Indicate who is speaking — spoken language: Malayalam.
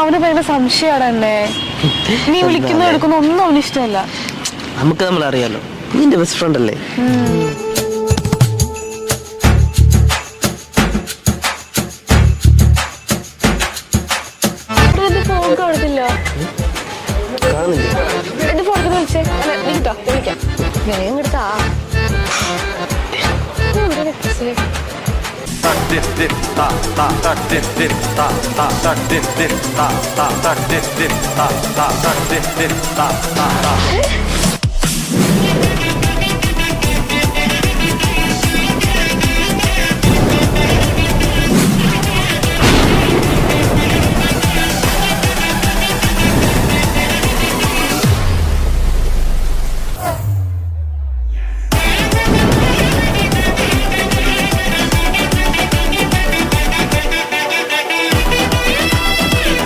Speaker 1: അവന് ഭയങ്കര സംശയമാണ് എന്നെ. നീ വിളിക്കുന്ന എടുക്കുന്ന ഒന്നും അവന് ഇഷ്ടമല്ല.
Speaker 2: നമുക്ക് നമ്മൾ അറിയാലോ, നിന്റെ ബെസ്റ്റ് ഫ്രണ്ട് അല്ലേ.
Speaker 1: ഫോൺ കാണത്തില്ല. എന്റെ ഫോൺ വിളിച്ചേ. നീ കിട്ടോ വിളിക്കാം. വേഗം എടുത്താ